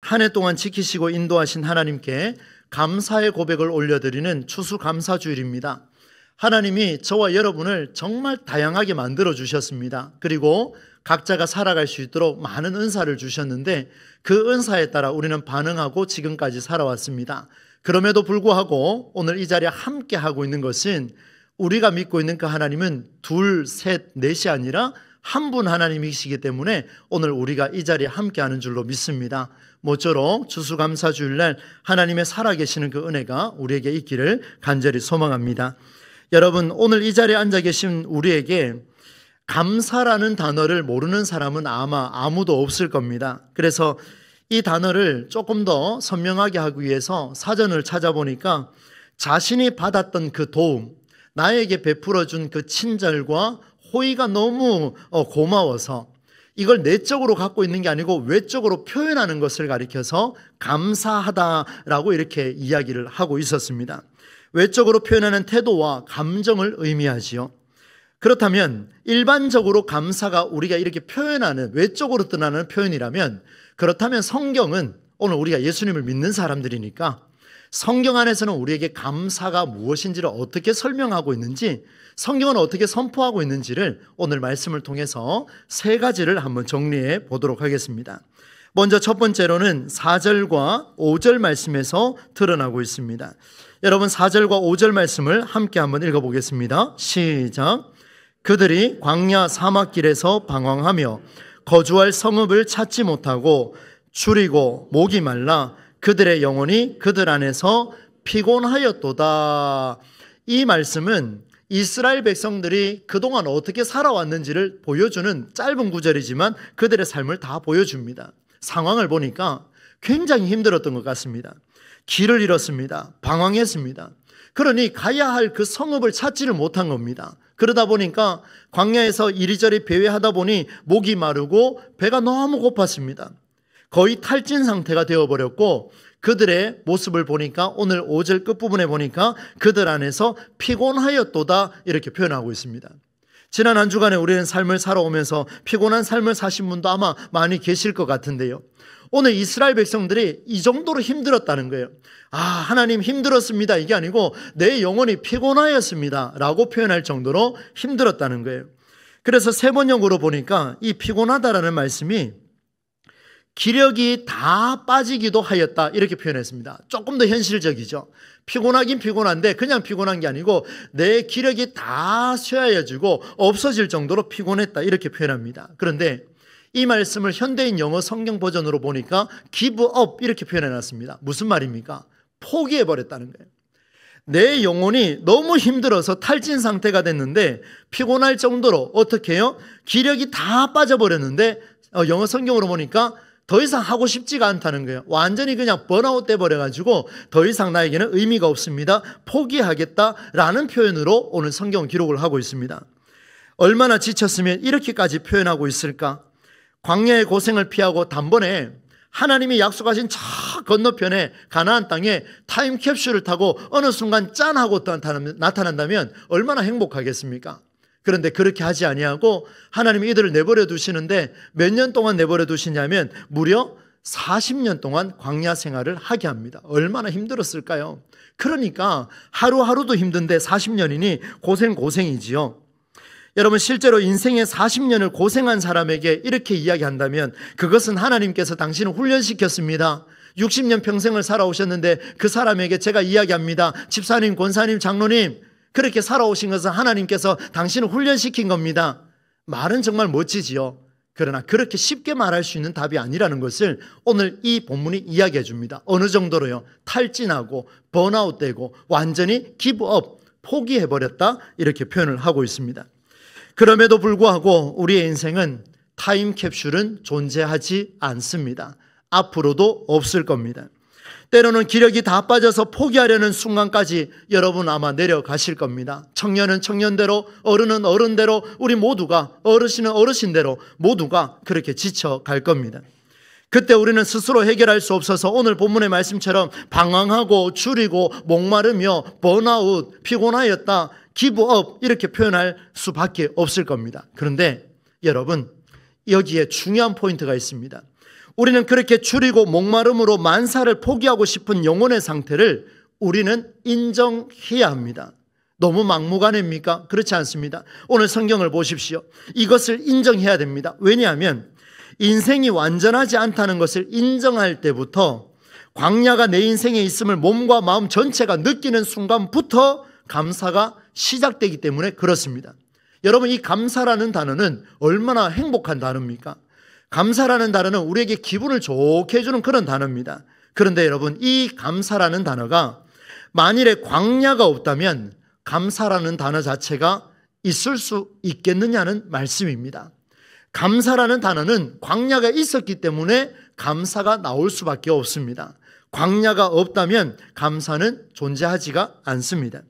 한 해 동안 지키시고 인도하신 하나님께 감사의 고백을 올려드리는 추수감사주일입니다. 하나님이 저와 여러분을 정말 다양하게 만들어 주셨습니다. 그리고 각자가 살아갈 수 있도록 많은 은사를 주셨는데 그 은사에 따라 우리는 반응하고 지금까지 살아왔습니다. 그럼에도 불구하고 오늘 이 자리에 함께 하고 있는 것은 우리가 믿고 있는 그 하나님은 둘, 셋, 넷이 아니라 한 분 하나님이시기 때문에 오늘 우리가 이 자리에 함께하는 줄로 믿습니다. 모쪼록 추수감사주일날 하나님의 살아계시는 그 은혜가 우리에게 있기를 간절히 소망합니다. 여러분, 오늘 이 자리에 앉아 계신 우리에게 감사라는 단어를 모르는 사람은 아마 아무도 없을 겁니다. 그래서 이 단어를 조금 더 선명하게 하기 위해서 사전을 찾아보니까 자신이 받았던 그 도움, 나에게 베풀어준 그 친절과 호의가 너무 고마워서 이걸 내적으로 갖고 있는 게 아니고 외적으로 표현하는 것을 가리켜서 감사하다라고 이렇게 이야기를 하고 있었습니다. 외적으로 표현하는 태도와 감정을 의미하지요. 그렇다면 일반적으로 감사가 우리가 이렇게 표현하는 외적으로 드러나는 표현이라면, 그렇다면 성경은, 오늘 우리가 예수님을 믿는 사람들이니까 성경 안에서는 우리에게 감사가 무엇인지를 어떻게 설명하고 있는지, 성경은 어떻게 선포하고 있는지를 오늘 말씀을 통해서 세 가지를 한번 정리해 보도록 하겠습니다. 먼저 첫 번째로는 4절과 5절 말씀에서 드러나고 있습니다. 여러분, 4절과 5절 말씀을 함께 한번 읽어보겠습니다. 시작. 그들이 광야 사막길에서 방황하며 거주할 성읍을 찾지 못하고 줄이고 목이 말라 그들의 영혼이 그들 안에서 피곤하였도다. 이 말씀은 이스라엘 백성들이 그동안 어떻게 살아왔는지를 보여주는 짧은 구절이지만 그들의 삶을 다 보여줍니다. 상황을 보니까 굉장히 힘들었던 것 같습니다. 길을 잃었습니다. 방황했습니다. 그러니 가야 할 그 성읍을 찾지를 못한 겁니다. 그러다 보니까 광야에서 이리저리 배회하다 보니 목이 마르고 배가 너무 고팠습니다. 거의 탈진 상태가 되어버렸고 그들의 모습을 보니까 오늘 5절 끝부분에 보니까 그들 안에서 피곤하였도다 이렇게 표현하고 있습니다. 지난 한 주간에 우리는 삶을 살아오면서 피곤한 삶을 사신 분도 아마 많이 계실 것 같은데요. 오늘 이스라엘 백성들이 이 정도로 힘들었다는 거예요. 하나님 힘들었습니다 이게 아니고 내 영혼이 피곤하였습니다 라고 표현할 정도로 힘들었다는 거예요. 그래서 세 번역으로 보니까 이 피곤하다라는 말씀이 기력이 다 빠지기도 하였다 이렇게 표현했습니다. 조금 더 현실적이죠. 피곤하긴 피곤한데 그냥 피곤한 게 아니고 내 기력이 다 쇠하여지고 없어질 정도로 피곤했다 이렇게 표현합니다. 그런데 이 말씀을 현대인 영어 성경 버전으로 보니까 give up 이렇게 표현해놨습니다. 무슨 말입니까? 포기해버렸다는 거예요. 내 영혼이 너무 힘들어서 탈진 상태가 됐는데 피곤할 정도로 어떻게 해요? 기력이 다 빠져버렸는데 영어 성경으로 보니까 더 이상 하고 싶지가 않다는 거예요. 완전히 그냥 번아웃 돼버려가지고 더 이상 나에게는 의미가 없습니다. 포기하겠다라는 표현으로 오늘 성경은 기록을 하고 있습니다. 얼마나 지쳤으면 이렇게까지 표현하고 있을까? 광야의 고생을 피하고 단번에 하나님이 약속하신 저 건너편에 가나안 땅에 타임캡슐을 타고 어느 순간 짠 하고 나타난다면 얼마나 행복하겠습니까? 그런데 그렇게 하지 아니하고 하나님이 이들을 내버려 두시는데 몇 년 동안 내버려 두시냐면 무려 40년 동안 광야 생활을 하게 합니다. 얼마나 힘들었을까요? 그러니까 하루하루도 힘든데 40년이니 고생이지요. 여러분, 실제로 인생의 40년을 고생한 사람에게 이렇게 이야기한다면 그것은 하나님께서 당신을 훈련시켰습니다. 60년 평생을 살아오셨는데 그 사람에게 제가 이야기합니다. 집사님, 권사님, 장로님, 그렇게 살아오신 것은 하나님께서 당신을 훈련시킨 겁니다. 말은 정말 멋지지요. 그러나 그렇게 쉽게 말할 수 있는 답이 아니라는 것을 오늘 이 본문이 이야기해 줍니다. 어느 정도로요? 탈진하고 번아웃되고 완전히 기브업, 포기해버렸다 이렇게 표현을 하고 있습니다. 그럼에도 불구하고 우리의 인생은 타임캡슐은 존재하지 않습니다. 앞으로도 없을 겁니다. 때로는 기력이 다 빠져서 포기하려는 순간까지 여러분 아마 내려가실 겁니다. 청년은 청년대로, 어른은 어른대로, 우리 모두가, 어르신은 어르신대로 모두가 그렇게 지쳐갈 겁니다. 그때 우리는 스스로 해결할 수 없어서 오늘 본문의 말씀처럼 방황하고 줄이고 목마르며 번아웃, 피곤하였다, 기브업 이렇게 표현할 수밖에 없을 겁니다. 그런데 여러분, 여기에 중요한 포인트가 있습니다. 우리는 그렇게 줄이고 목마름으로 만사를 포기하고 싶은 영혼의 상태를 우리는 인정해야 합니다. 너무 막무가내입니까? 그렇지 않습니다. 오늘 성경을 보십시오. 이것을 인정해야 됩니다. 왜냐하면 인생이 완전하지 않다는 것을 인정할 때부터, 광야가 내 인생에 있음을 몸과 마음 전체가 느끼는 순간부터 감사가 시작되기 때문에 그렇습니다. 여러분, 이 감사라는 단어는 얼마나 행복한 단어입니까? 감사라는 단어는 우리에게 기분을 좋게 해주는 그런 단어입니다. 그런데 여러분, 이 감사라는 단어가 만일에 광야가 없다면 감사라는 단어 자체가 있을 수 있겠느냐는 말씀입니다. 감사라는 단어는 광야가 있었기 때문에 감사가 나올 수밖에 없습니다. 광야가 없다면 감사는 존재하지가 않습니다.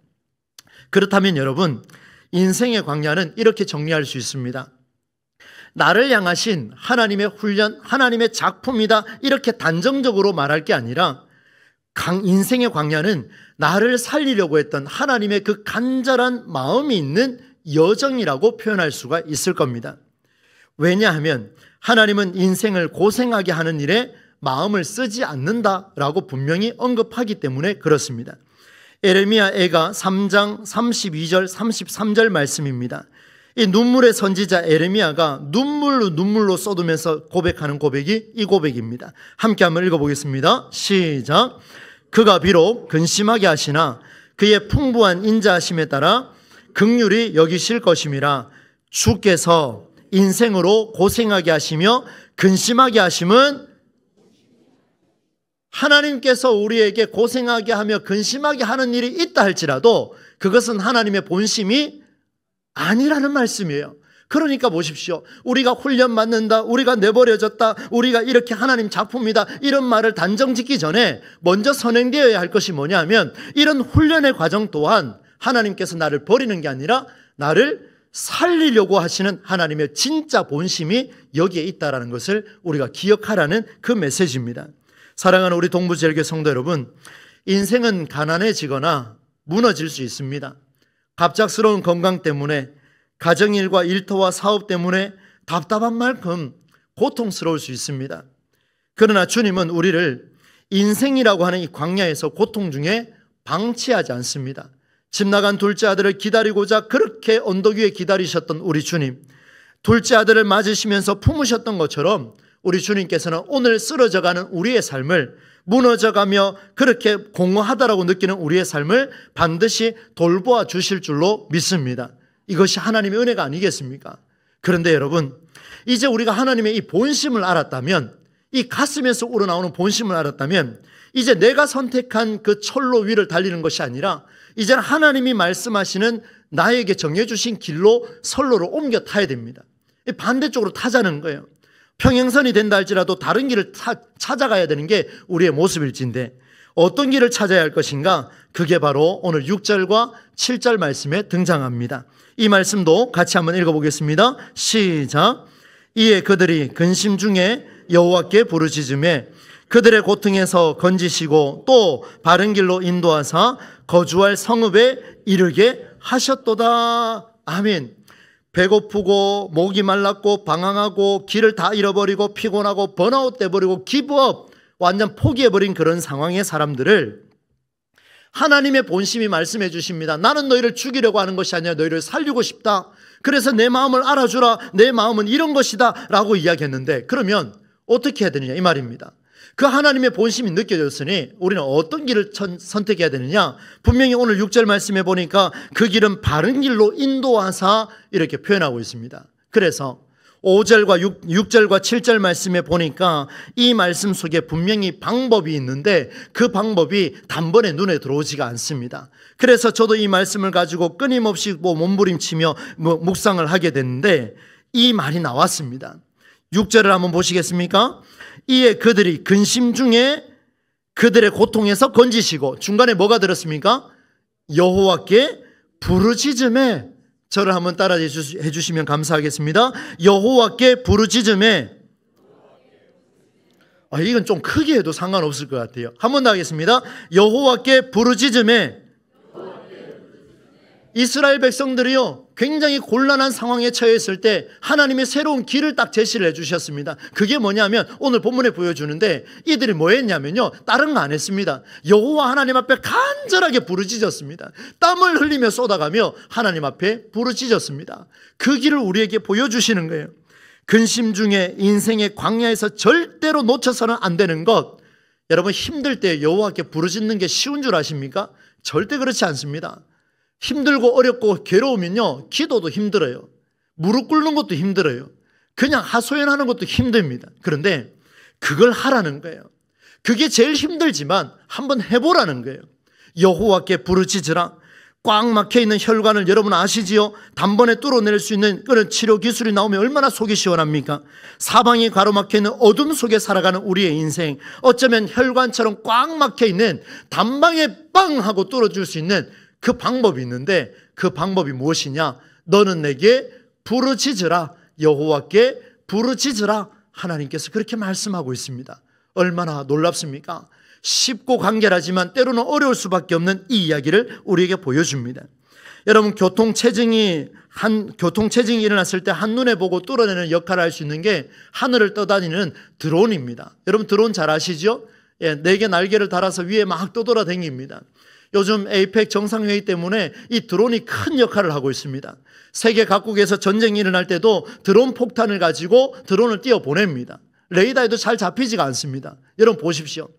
그렇다면 여러분, 인생의 광야는 이렇게 정리할 수 있습니다. 나를 향하신 하나님의 훈련, 하나님의 작품이다, 이렇게 단정적으로 말할 게 아니라 인생의 광야는 나를 살리려고 했던 하나님의 그 간절한 마음이 있는 여정이라고 표현할 수가 있을 겁니다. 왜냐하면 하나님은 인생을 고생하게 하는 일에 마음을 쓰지 않는다라고 분명히 언급하기 때문에 그렇습니다. 에레미야 애가 3장 32절 33절 말씀입니다. 이 눈물의 선지자 에레미야가 눈물로 쏟으면서 고백하는 고백이 이 고백입니다. 함께 한번 읽어보겠습니다. 시작. 그가 비록 근심하게 하시나 그의 풍부한 인자하심에 따라 긍휼히 여기실 것임이라. 주께서 인생으로 고생하게 하시며 근심하게 하심은, 하나님께서 우리에게 고생하게 하며 근심하게 하는 일이 있다 할지라도 그것은 하나님의 본심이 아니라는 말씀이에요. 그러니까 보십시오. 우리가 훈련 받는다, 우리가 내버려졌다, 우리가 이렇게 하나님 작품이다, 이런 말을 단정 짓기 전에 먼저 선행되어야 할 것이 뭐냐면, 이런 훈련의 과정 또한 하나님께서 나를 버리는 게 아니라 나를 살리려고 하시는 하나님의 진짜 본심이 여기에 있다는 것을 우리가 기억하라는 그 메시지입니다. 사랑하는 우리 동부제일교회 성도 여러분, 인생은 가난해지거나 무너질 수 있습니다. 갑작스러운 건강 때문에, 가정일과 일터와 사업 때문에 답답한 만큼 고통스러울 수 있습니다. 그러나 주님은 우리를 인생이라고 하는 이 광야에서 고통 중에 방치하지 않습니다. 집 나간 둘째 아들을 기다리고자 그렇게 언덕 위에 기다리셨던 우리 주님, 둘째 아들을 맞으시면서 품으셨던 것처럼 우리 주님께서는 오늘 쓰러져가는 우리의 삶을, 무너져가며 그렇게 공허하다라고 느끼는 우리의 삶을 반드시 돌보아 주실 줄로 믿습니다. 이것이 하나님의 은혜가 아니겠습니까? 그런데 여러분, 이제 우리가 하나님의 이 본심을 알았다면, 이 가슴에서 우러나오는 본심을 알았다면, 이제 내가 선택한 그 철로 위를 달리는 것이 아니라 이제는 하나님이 말씀하시는 나에게 정해주신 길로, 선로로 옮겨 타야 됩니다. 반대쪽으로 타자는 거예요. 평행선이 된다 할지라도 다른 길을 찾아가야 되는 게 우리의 모습일진데, 어떤 길을 찾아야 할 것인가? 그게 바로 오늘 6절과 7절 말씀에 등장합니다. 이 말씀도 같이 한번 읽어보겠습니다. 시작. 이에 그들이 근심 중에 여호와께 부르짖으매 그들의 고통에서 건지시고 또 바른 길로 인도하사 거주할 성읍에 이르게 하셨도다. 아멘. 배고프고 목이 말랐고 방황하고 길을 다 잃어버리고 피곤하고 번아웃 돼버리고 기브업, 완전 포기해버린 그런 상황의 사람들을 하나님의 본심이 말씀해 주십니다. 나는 너희를 죽이려고 하는 것이 아니라 너희를 살리고 싶다. 그래서 내 마음을 알아주라. 내 마음은 이런 것이다 라고 이야기했는데, 그러면 어떻게 해야 되느냐 이 말입니다. 그 하나님의 본심이 느껴졌으니 우리는 어떤 길을 선택해야 되느냐? 분명히 오늘 6절 말씀해 보니까 그 길은 바른 길로 인도하사 이렇게 표현하고 있습니다. 그래서 5절과 6절과 7절 말씀에 보니까 이 말씀 속에 분명히 방법이 있는데 그 방법이 단번에 눈에 들어오지가 않습니다. 그래서 저도 이 말씀을 가지고 끊임없이 몸부림치며 묵상을 하게 됐는데 이 말이 나왔습니다. 6절을 한번 보시겠습니까? 이에 그들이 근심 중에 그들의 고통에서 건지시고, 중간에 뭐가 들었습니까? 여호와께 부르짖음에, 저를 한번 따라해 주시면 감사하겠습니다. 여호와께 부르짖음에. 이건 좀 크게 해도 상관없을 것 같아요. 한 번 더 하겠습니다. 여호와께 부르짖음에. 이스라엘 백성들이요, 굉장히 곤란한 상황에 처해 있을 때 하나님의 새로운 길을 딱 제시를 해주셨습니다. 그게 뭐냐면 오늘 본문에 보여주는데, 이들이 뭐 했냐면요, 다른 거 안 했습니다. 여호와 하나님 앞에 간절하게 부르짖었습니다. 땀을 흘리며 쏟아가며 하나님 앞에 부르짖었습니다. 그 길을 우리에게 보여주시는 거예요. 근심 중에 인생의 광야에서 절대로 놓쳐서는 안 되는 것, 여러분, 힘들 때 여호와께 부르짖는 게 쉬운 줄 아십니까? 절대 그렇지 않습니다. 힘들고 어렵고 괴로우면요, 기도도 힘들어요. 무릎 꿇는 것도 힘들어요. 그냥 하소연하는 것도 힘듭니다. 그런데 그걸 하라는 거예요. 그게 제일 힘들지만 한번 해보라는 거예요. 여호와께 부르짖으라. 꽉 막혀있는 혈관을 여러분 아시지요? 단번에 뚫어낼 수 있는 그런 치료 기술이 나오면 얼마나 속이 시원합니까? 사방이 가로막혀있는 어둠 속에 살아가는 우리의 인생, 어쩌면 혈관처럼 꽉 막혀있는 단방에 빵 하고 뚫어줄 수 있는 그 방법이 있는데, 그 방법이 무엇이냐? 너는 내게 부르짖으라. 여호와께 부르짖으라. 하나님께서 그렇게 말씀하고 있습니다. 얼마나 놀랍습니까? 쉽고 간결하지만 때로는 어려울 수밖에 없는 이 이야기를 우리에게 보여줍니다. 여러분, 교통체증이 일어났을 때 한눈에 보고 뚫어내는 역할을 할 수 있는 게 하늘을 떠다니는 드론입니다. 여러분, 드론 잘 아시죠? 예, 4개 날개를 달아서 위에 막 떠돌아다닙니다. 요즘 에이펙 정상회의 때문에 이 드론이 큰 역할을 하고 있습니다. 세계 각국에서 전쟁이 일어날 때도 드론 폭탄을 가지고 드론을 띄워보냅니다. 레이더에도 잘 잡히지가 않습니다. 여러분 보십시오.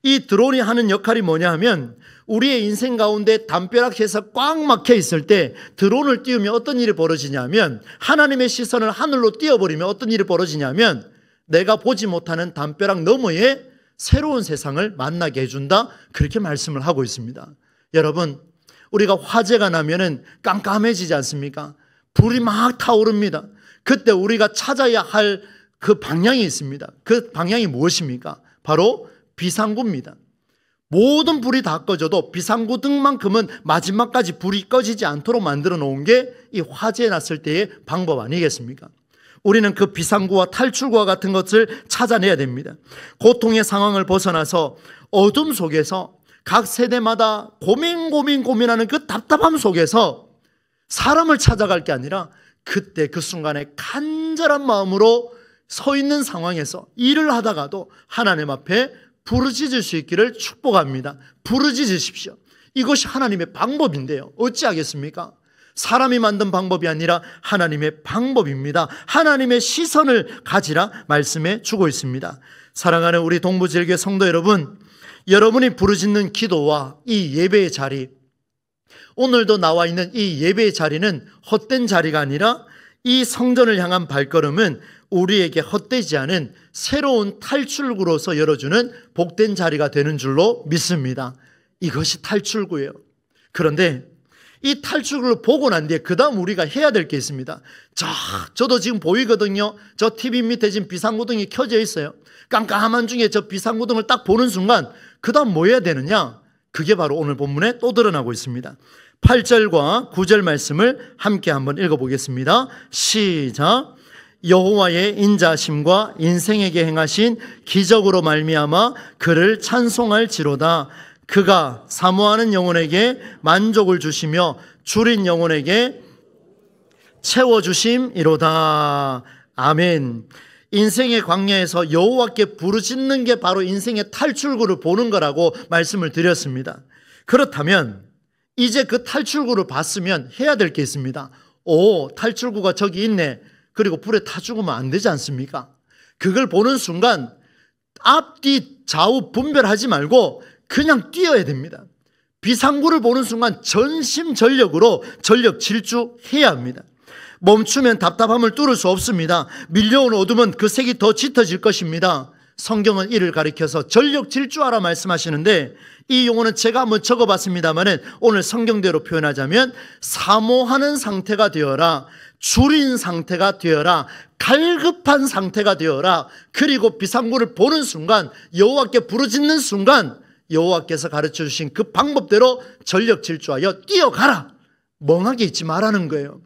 이 드론이 하는 역할이 뭐냐 하면, 우리의 인생 가운데 담벼락에서 꽉 막혀 있을 때 드론을 띄우면 어떤 일이 벌어지냐면, 하나님의 시선을 하늘로 띄워버리면 어떤 일이 벌어지냐면, 내가 보지 못하는 담벼락 너머에 새로운 세상을 만나게 해준다. 그렇게 말씀을 하고 있습니다. 여러분, 우리가 화재가 나면은 깜깜해지지 않습니까? 불이 막 타오릅니다. 그때 우리가 찾아야 할 그 방향이 있습니다. 그 방향이 무엇입니까? 바로 비상구입니다. 모든 불이 다 꺼져도 비상구 등만큼은 마지막까지 불이 꺼지지 않도록 만들어 놓은 게 이 화재 났을 때의 방법 아니겠습니까? 우리는 그 비상구와 탈출구와 같은 것을 찾아내야 됩니다. 고통의 상황을 벗어나서 어둠 속에서 각 세대마다 고민하는 그 답답함 속에서 사람을 찾아갈 게 아니라, 그때 그 순간에 간절한 마음으로 서 있는 상황에서 일을 하다가도 하나님 앞에 부르짖을 수 있기를 축복합니다. 부르짖으십시오. 이것이 하나님의 방법인데요, 어찌하겠습니까? 사람이 만든 방법이 아니라 하나님의 방법입니다. 하나님의 시선을 가지라 말씀해 주고 있습니다. 사랑하는 우리 동부제일교회 성도 여러분, 여러분이 부르짖는 기도와 이 예배의 자리, 오늘도 나와 있는 이 예배의 자리는 헛된 자리가 아니라, 이 성전을 향한 발걸음은 우리에게 헛되지 않은 새로운 탈출구로서 열어주는 복된 자리가 되는 줄로 믿습니다. 이것이 탈출구예요. 그런데 이 탈출구를 보고 난 뒤에 그 다음 우리가 해야 될 게 있습니다. 저도 지금 보이거든요. 저 TV 밑에 지금 비상구등이 켜져 있어요. 깜깜한 중에 저 비상구등을 딱 보는 순간 그 다음 뭐 해야 되느냐? 그게 바로 오늘 본문에 또 드러나고 있습니다. 8절과 9절 말씀을 함께 한번 읽어보겠습니다. 시작. 여호와의 인자심과 인생에게 행하신 기적으로 말미암아 그를 찬송할지로다. 그가 사모하는 영혼에게 만족을 주시며 줄인 영혼에게 채워주심이로다. 아멘. 인생의 광야에서 여호와께 부르짖는 게 바로 인생의 탈출구를 보는 거라고 말씀을 드렸습니다. 그렇다면 이제 그 탈출구를 봤으면 해야 될 게 있습니다. 탈출구가 저기 있네. 그리고 불에 타 죽으면 안 되지 않습니까? 그걸 보는 순간 앞뒤 좌우 분별하지 말고 그냥 뛰어야 됩니다. 비상구를 보는 순간 전심전력으로 전력 질주해야 합니다. 멈추면 답답함을 뚫을 수 없습니다. 밀려온 어둠은 그 색이 더 짙어질 것입니다. 성경은 이를 가리켜서 전력 질주하라 말씀하시는데, 이 용어는 제가 한번 적어봤습니다만 오늘 성경대로 표현하자면 사모하는 상태가 되어라, 줄인 상태가 되어라, 갈급한 상태가 되어라. 그리고 비상구를 보는 순간, 여호와께 부르짖는 순간 여호와께서 가르쳐 주신 그 방법대로 전력 질주하여 뛰어가라. 멍하게 있지 말라는 거예요.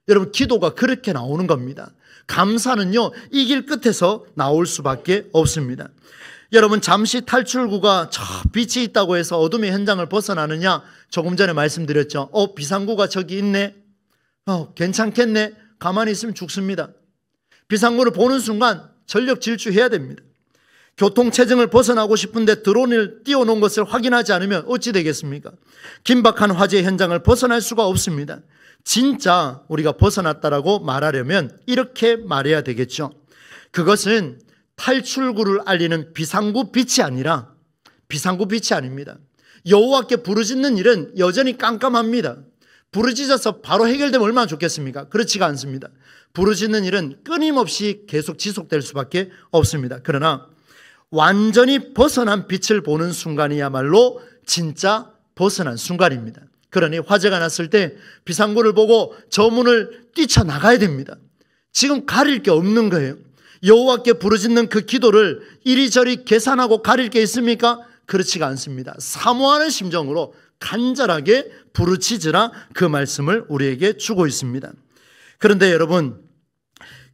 여러분, 기도가 그렇게 나오는 겁니다. 감사는요, 이 길 끝에서 나올 수밖에 없습니다. 여러분, 잠시 탈출구가 저 빛이 있다고 해서 어둠의 현장을 벗어나느냐? 조금 전에 말씀드렸죠. 비상구가 저기 있네. 괜찮겠네. 가만히 있으면 죽습니다. 비상구를 보는 순간 전력 질주해야 됩니다. 교통체증을 벗어나고 싶은데 드론을 띄워놓은 것을 확인하지 않으면 어찌 되겠습니까? 긴박한 화재 현장을 벗어날 수가 없습니다. 진짜 우리가 벗어났다라고 말하려면 이렇게 말해야 되겠죠. 그것은 탈출구를 알리는 비상구 빛이 아니라 비상구 빛이 아닙니다. 여호와께 부르짖는 일은 여전히 깜깜합니다. 부르짖어서 바로 해결되면 얼마나 좋겠습니까? 그렇지가 않습니다. 부르짖는 일은 끊임없이 계속 지속될 수밖에 없습니다. 그러나 완전히 벗어난 빛을 보는 순간이야말로 진짜 벗어난 순간입니다. 그러니 화재가 났을 때 비상구를 보고 저 문을 뛰쳐나가야 됩니다. 지금 가릴 게 없는 거예요. 여호와께 부르짖는 그 기도를 이리저리 계산하고 가릴 게 있습니까? 그렇지가 않습니다. 사모하는 심정으로 간절하게 부르짖으라, 그 말씀을 우리에게 주고 있습니다. 그런데 여러분,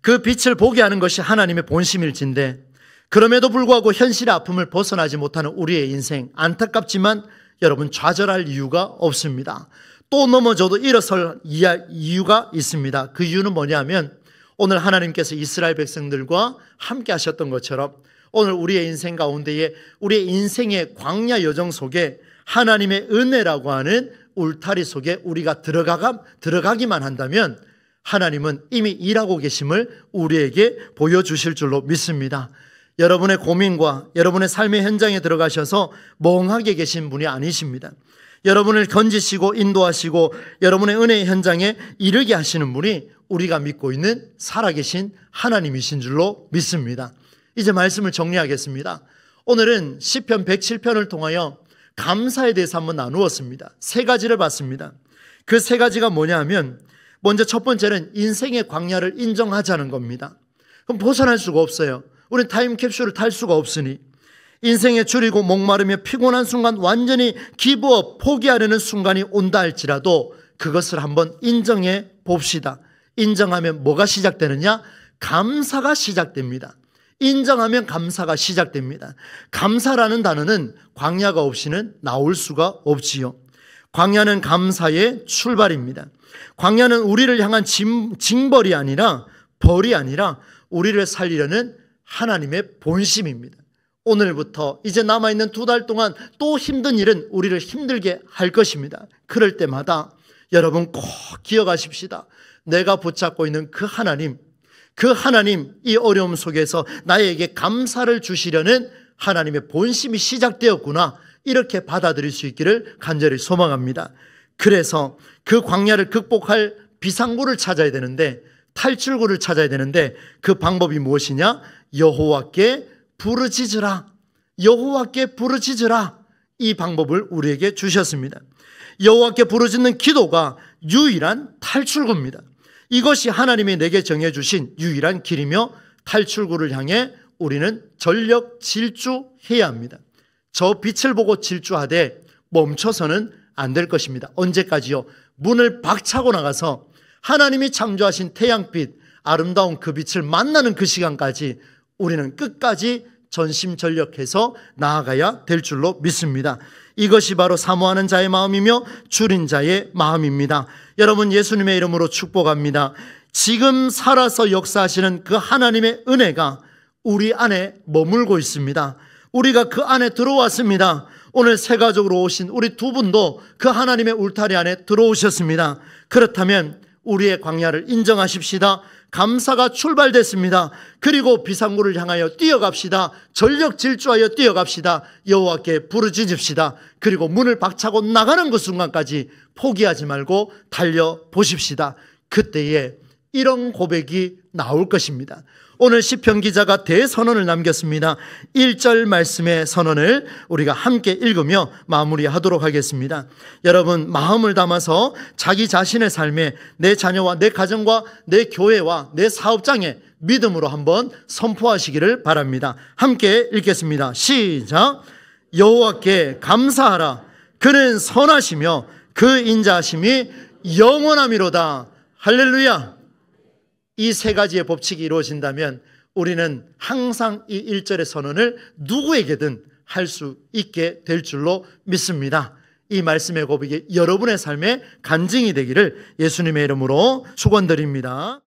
그 빛을 보게 하는 것이 하나님의 본심일진데 그럼에도 불구하고 현실의 아픔을 벗어나지 못하는 우리의 인생, 안타깝지만 여러분 좌절할 이유가 없습니다. 또 넘어져도 일어설 이유가 있습니다. 그 이유는 뭐냐면 오늘 하나님께서 이스라엘 백성들과 함께 하셨던 것처럼 오늘 우리의 인생 가운데에 우리의 인생의 광야 여정 속에 하나님의 은혜라고 하는 울타리 속에 우리가 들어가기만 한다면 하나님은 이미 일하고 계심을 우리에게 보여주실 줄로 믿습니다. 여러분의 고민과 여러분의 삶의 현장에 들어가셔서 멍하게 계신 분이 아니십니다. 여러분을 건지시고 인도하시고 여러분의 은혜의 현장에 이르게 하시는 분이 우리가 믿고 있는 살아계신 하나님이신 줄로 믿습니다. 이제 말씀을 정리하겠습니다. 오늘은 시편 107편을 통하여 감사에 대해서 한번 나누었습니다. 세 가지를 봤습니다. 그 세 가지가 뭐냐 하면 먼저 첫 번째는 인생의 광야를 인정하자는 겁니다. 그럼 벗어날 수가 없어요. 우리는 타임캡슐을 탈 수가 없으니 인생에 줄이고 목마르며 피곤한 순간 완전히 기브업, 포기하려는 순간이 온다 할지라도 그것을 한번 인정해 봅시다. 인정하면 뭐가 시작되느냐? 감사가 시작됩니다. 인정하면 감사가 시작됩니다. 감사라는 단어는 광야가 없이는 나올 수가 없지요. 광야는 감사의 출발입니다. 광야는 우리를 향한 징벌이 아니라 벌이 아니라 우리를 살리려는 하나님의 본심입니다. 오늘부터 이제 남아있는 2달 동안 또 힘든 일은 우리를 힘들게 할 것입니다. 그럴 때마다 여러분 꼭 기억하십시다. 내가 붙잡고 있는 그 하나님, 이 어려움 속에서 나에게 감사를 주시려는 하나님의 본심이 시작되었구나, 이렇게 받아들일 수 있기를 간절히 소망합니다. 그래서 그 광야를 극복할 비상구를 찾아야 되는데, 탈출구를 찾아야 되는데 그 방법이 무엇이냐? 여호와께 부르짖으라. 여호와께 부르짖으라. 이 방법을 우리에게 주셨습니다. 여호와께 부르짖는 기도가 유일한 탈출구입니다. 이것이 하나님이 내게 정해주신 유일한 길이며 탈출구를 향해 우리는 전력 질주해야 합니다. 저 빛을 보고 질주하되 멈춰서는 안 될 것입니다. 언제까지요? 문을 박차고 나가서 하나님이 창조하신 태양빛, 아름다운 그 빛을 만나는 그 시간까지 우리는 끝까지 전심전력해서 나아가야 될 줄로 믿습니다. 이것이 바로 사모하는 자의 마음이며 줄인 자의 마음입니다. 여러분, 예수님의 이름으로 축복합니다. 지금 살아서 역사하시는 그 하나님의 은혜가 우리 안에 머물고 있습니다. 우리가 그 안에 들어왔습니다. 오늘 새 가족으로 오신 우리 2분도 그 하나님의 울타리 안에 들어오셨습니다. 그렇다면 우리의 광야를 인정하십시다. 감사가 출발됐습니다. 그리고 비상구를 향하여 뛰어갑시다. 전력 질주하여 뛰어갑시다. 여호와께 부르짖읍시다. 그리고 문을 박차고 나가는 그 순간까지 포기하지 말고 달려보십시다. 그때에 이런 고백이 나올 것입니다. 오늘 시편 기자가 대선언을 남겼습니다. 1절 말씀의 선언을 우리가 함께 읽으며 마무리하도록 하겠습니다. 여러분, 마음을 담아서 자기 자신의 삶에 내 자녀와 내 가정과 내 교회와 내 사업장에 믿음으로 한번 선포하시기를 바랍니다. 함께 읽겠습니다. 시작. 여호와께 감사하라. 그는 선하시며 그 인자하심이 영원함이로다. 할렐루야. 이 세 가지의 법칙이 이루어진다면 우리는 항상 이 1절의 선언을 누구에게든 할 수 있게 될 줄로 믿습니다. 이 말씀의 고백이 여러분의 삶의 간증이 되기를 예수님의 이름으로 축원드립니다.